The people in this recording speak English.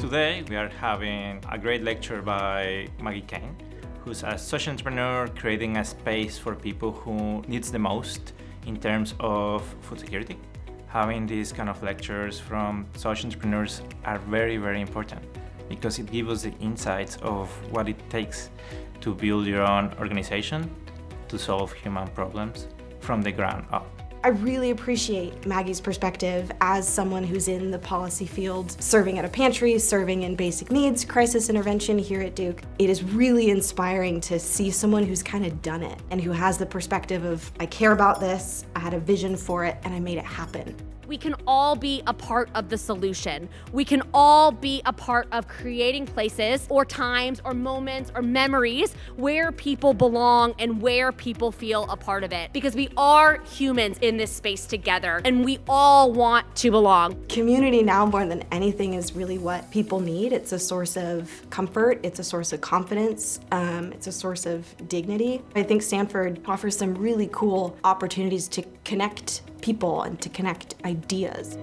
Today we are having a great lecture by Maggie Kane, who's a social entrepreneur creating a space for people who needs the most in terms of food security. Having these kind of lectures from social entrepreneurs are very, very important because it gives us the insights of what it takes to build your own organization to solve human problems from the ground up. I really appreciate Maggie's perspective as someone who's in the policy field, serving at a pantry, serving in basic needs, crisis intervention here at Duke. It is really inspiring to see someone who's kind of done it and who has the perspective of, I care about this, I had a vision for it, and I made it happen. We can all be a part of the solution. We can all be a part of creating places or times or moments or memories where people belong and where people feel a part of it. Because we are humans in this space together and we all want to belong. Community now more than anything is really what people need. It's a source of comfort, it's a source of confidence, it's a source of dignity. I think Sanford offers some really cool opportunities to connect people and to connect ideas.